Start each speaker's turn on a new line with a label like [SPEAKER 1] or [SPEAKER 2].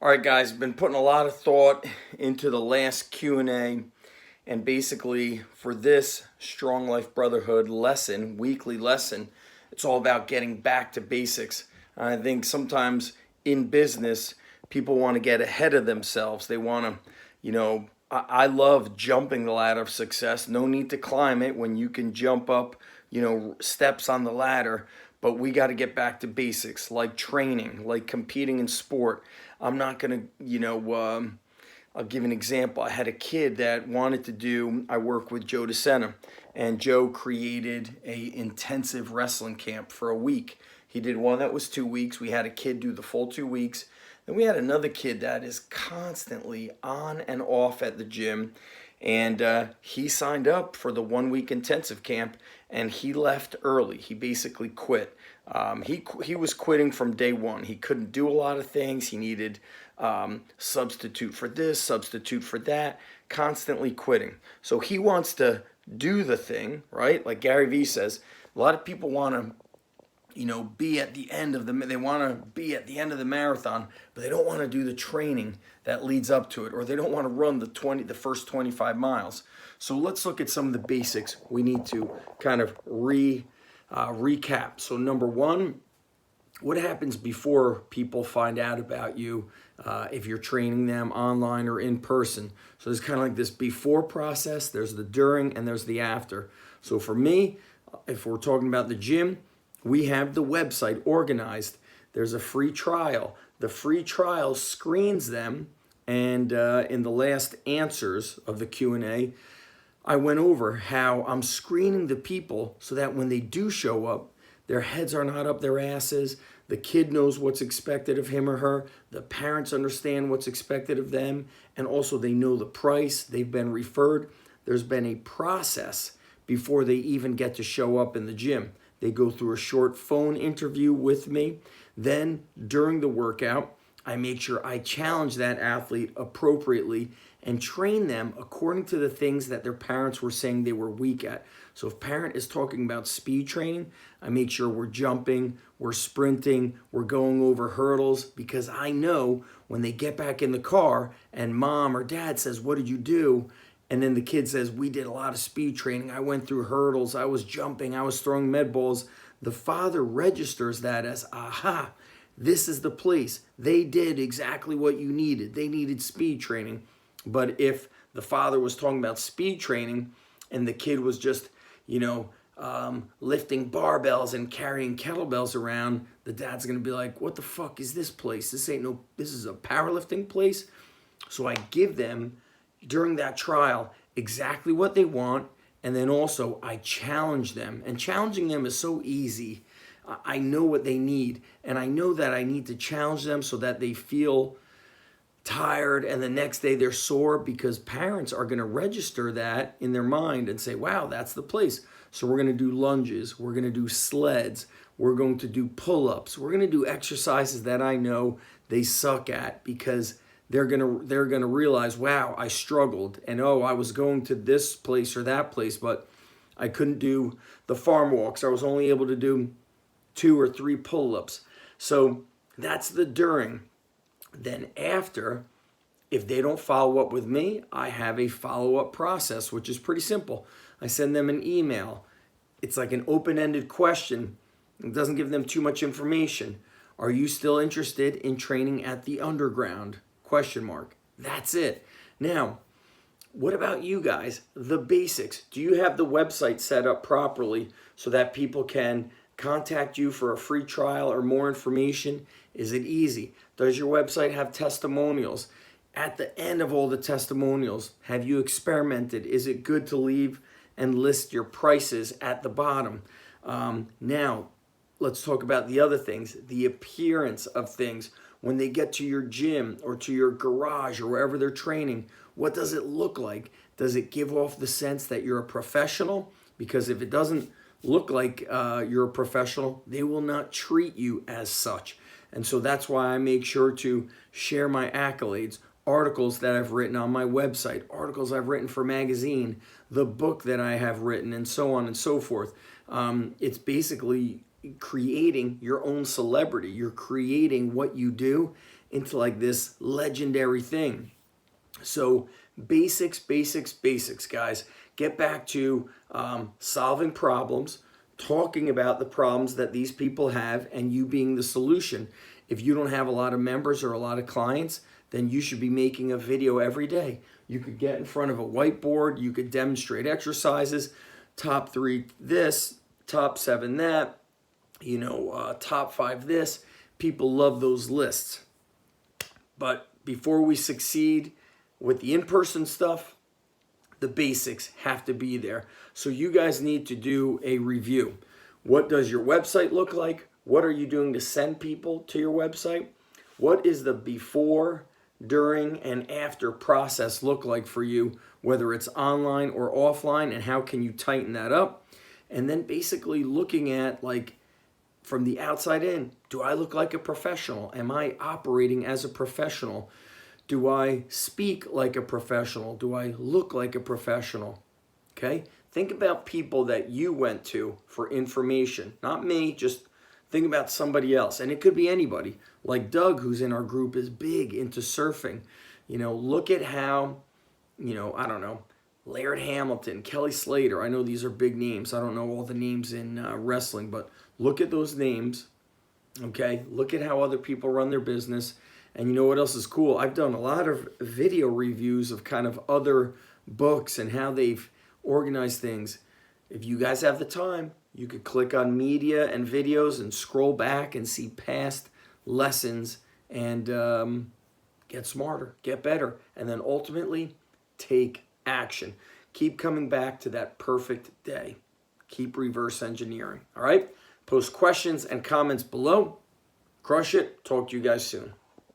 [SPEAKER 1] All right, guys, I've been putting a lot of thought into the last Q&A, and basically for this Strong Life Brotherhood lesson, weekly lesson, it's all about getting back to basics. I think sometimes in business, people want to get ahead of themselves. They want to, I love jumping the ladder of success. No need to climb it when you can jump up, steps on the ladder. But we got to get back to basics, like training, like competing in sport. I'm not going to, I'll give an example. I had a kid that wanted to do, I work with Joe DeSena, and Joe created a intensive wrestling camp for a week. He did one that was 2 weeks. We had a kid do the full 2 weeks. Then we had another kid that is constantly on and off at the gym. And he signed up for the 1 week intensive camp, and he left early. He basically quit. He was quitting from day one. He couldn't do a lot of things. He needed substitute for this, substitute for that, constantly quitting. So he wants to do the thing, right? Like Gary Vee says, a lot of people want to be at the end of they want to be at the end of the marathon, but they don't want to do the training that leads up to it, or they don't want to run the first 25 miles. So let's look at some of the basics we need to kind of recap. So number one, what happens before people find out about you if you're training them online or in person? So there's kind of like this before process, there's the during, and there's the after. So for me, if we're talking about the gym, we have the website organized. There's a free trial. The free trial screens them, and in the last answers of the Q&A, I went over how I'm screening the people so that when they do show up, their heads are not up their asses. The kid knows what's expected of him or her. The parents understand what's expected of them, and also they know the price. They've been referred. There's been a process before they even get to show up in the gym. They go through a short phone interview with me. Then during the workout, I make sure I challenge that athlete appropriately and train them according to the things that their parents were saying they were weak at. So if parent is talking about speed training, I make sure we're jumping, we're sprinting, we're going over hurdles, because I know when they get back in the car and mom or dad says, "What did you do?" And then the kid says, "We did a lot of speed training. I went through hurdles. I was jumping. I was throwing med balls." The father registers that as, aha, this is the place. They did exactly what you needed. They needed speed training. But if the father was talking about speed training and the kid was just, lifting barbells and carrying kettlebells around, the dad's going to be like, "What the fuck is this place? This is a powerlifting place." So I give them, during that trial, exactly what they want, and then also I challenge them. And challenging them is so easy. I know what they need, and I know that I need to challenge them so that they feel tired and the next day they're sore, because parents are going to register that in their mind and say, "Wow, that's the place." So we're going to do lunges, we're going to do sleds, we're going to do pull-ups, we're going to do exercises that I know they suck at, because they're gonna realize, wow, I struggled, and I was going to this place or that place, but I couldn't do the farm walks. I was only able to do 2 or 3 pull-ups. So that's the during. Then after, if they don't follow up with me, I have a follow-up process, which is pretty simple. I send them an email. It's like an open-ended question. It doesn't give them too much information. Are you still interested in training at the underground? ? That's it. Now, what about you guys? The basics. Do you have the website set up properly so that people can contact you for a free trial or more information? Is it easy? Does your website have testimonials? At the end of all the testimonials, have you experimented? Is it good to leave and list your prices at the bottom? Now, let's talk about the other things, the appearance of things. When they get to your gym or to your garage or wherever they're training, what does it look like? Does it give off the sense that you're a professional? Because if it doesn't look like you're a professional, they will not treat you as such. And so that's why I make sure to share my accolades, articles that I've written on my website, articles I've written for magazine, the book that I have written, and so on and so forth. It's basically creating your own celebrity. You're creating what you do into like this legendary thing. So basics, basics, basics, guys. Get back to solving problems, talking about the problems that these people have, and you being the solution. If you don't have a lot of members or a lot of clients, then you should be making a video every day. You could get in front of a whiteboard, you could demonstrate exercises, top 3 this, top 7 that, top 5 this. People love those lists. But before we succeed with the in-person stuff, the basics have to be there. So you guys need to do a review. What does your website look like? What are you doing to send people to your website? What is the before, during, and after process look like for you, whether it's online or offline, and how can you tighten that up? And then basically looking at, like, from the outside in, do I look like a professional? Am I operating as a professional? Do I speak like a professional? Do I look like a professional? Okay? Think about people that you went to for information. Not me, just think about somebody else. And it could be anybody. Like Doug, who's in our group, is big into surfing. Look at how, I don't know, Laird Hamilton, Kelly Slater. I know these are big names. I don't know all the names in wrestling, but look at those names, okay? Look at how other people run their business. And you know what else is cool? I've done a lot of video reviews of kind of other books and how they've organized things. If you guys have the time, you could click on media and videos and scroll back and see past lessons and get smarter, get better, and then ultimately take action. Keep coming back to that perfect day. Keep reverse engineering, all right? Post questions and comments below. Crush it. Talk to you guys soon.